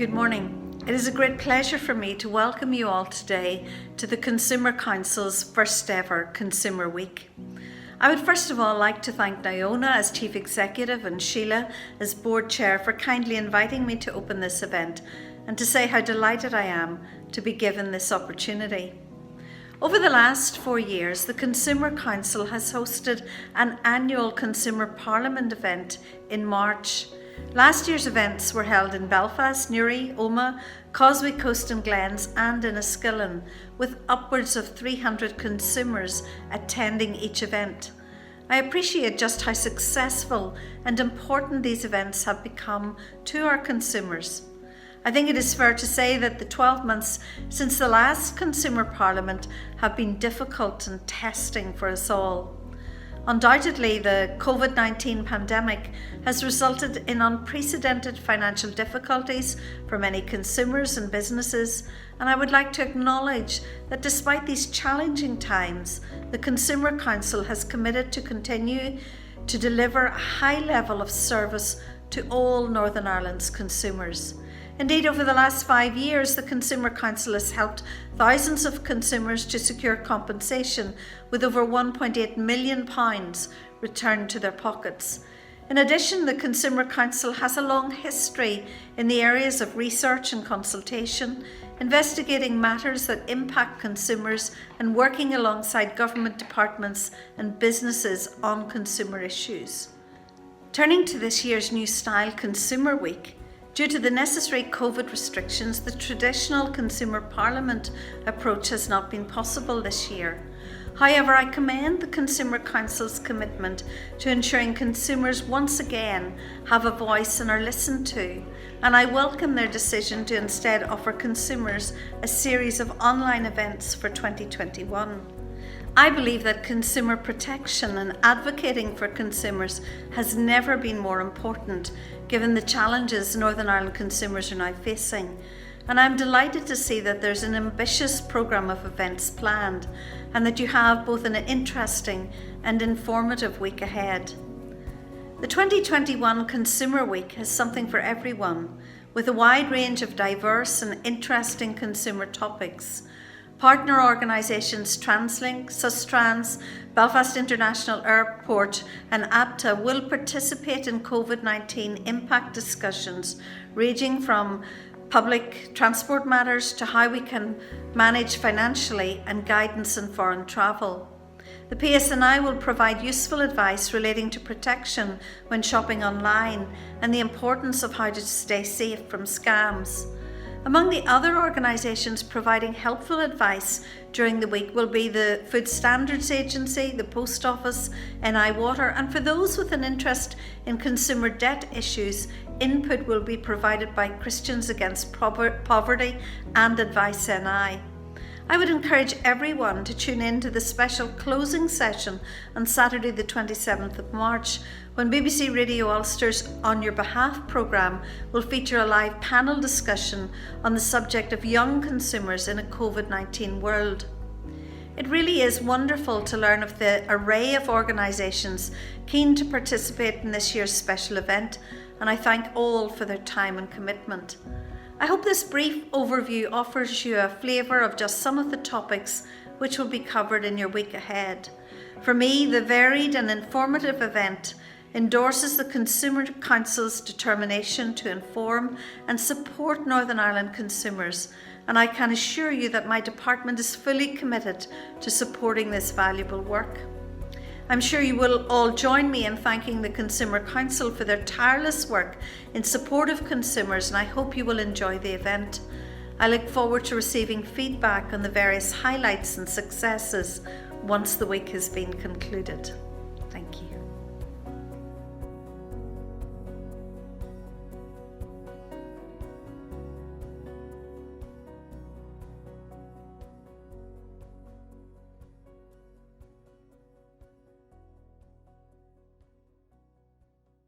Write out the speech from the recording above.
Good morning. It is a great pleasure for me to welcome you all today to the Consumer Council's first ever Consumer Week. I would first of all like to thank Naona as Chief Executive and Sheila as Board Chair for kindly inviting me to open this event and to say how delighted I am to be given this opportunity. Over the last 4 years, the Consumer Council has hosted an annual Consumer Parliament event in March. Last year's events were held in Belfast, Newry, Omagh, Causeway Coast and Glens and in Enniskillen, with upwards of 300 consumers attending each event. I appreciate just how successful and important these events have become to our consumers. I think it is fair to say that the 12 months since the last Consumer Parliament have been difficult and testing for us all. Undoubtedly, the COVID-19 pandemic has resulted in unprecedented financial difficulties for many consumers and businesses, and I would like to acknowledge that despite these challenging times, the Consumer Council has committed to continue to deliver a high level of service to all Northern Ireland's consumers. Indeed, over the last 5 years, the Consumer Council has helped thousands of consumers to secure compensation, with over £1.8 million returned to their pockets. In addition, the Consumer Council has a long history in the areas of research and consultation, investigating matters that impact consumers and working alongside government departments and businesses on consumer issues. Turning to this year's New Style Consumer Week, due to the necessary COVID restrictions, the traditional Consumer Parliament approach has not been possible this year. However, I commend the Consumer Council's commitment to ensuring consumers once again have a voice and are listened to, and I welcome their decision to instead offer consumers a series of online events for 2021. I believe that consumer protection and advocating for consumers has never been more important, given the challenges Northern Ireland consumers are now facing. And I'm delighted to see that there's an ambitious programme of events planned and that you have both an interesting and informative week ahead. The 2021 Consumer Week has something for everyone, with a wide range of diverse and interesting consumer topics. Partner organisations TransLink, Sustrans, Belfast International Airport and APTA will participate in COVID-19 impact discussions, ranging from public transport matters to how we can manage financially and guidance in foreign travel. The PSNI will provide useful advice relating to protection when shopping online and the importance of how to stay safe from scams. Among the other organisations providing helpful advice during the week will be the Food Standards Agency, the Post Office, NI Water, and for those with an interest in consumer debt issues, input will be provided by Christians Against Poverty and Advice NI. I would encourage everyone to tune in to the special closing session on Saturday the 27th of March, when BBC Radio Ulster's On Your Behalf programme will feature a live panel discussion on the subject of young consumers in a COVID-19 world. It really is wonderful to learn of the array of organisations keen to participate in this year's special event, and I thank all for their time and commitment. I hope this brief overview offers you a flavour of just some of the topics which will be covered in your week ahead. For me, the varied and informative event endorses the Consumer Council's determination to inform and support Northern Ireland consumers, and I can assure you that my department is fully committed to supporting this valuable work. I'm sure you will all join me in thanking the Consumer Council for their tireless work in support of consumers, and I hope you will enjoy the event. I look forward to receiving feedback on the various highlights and successes once the week has been concluded. Thank you.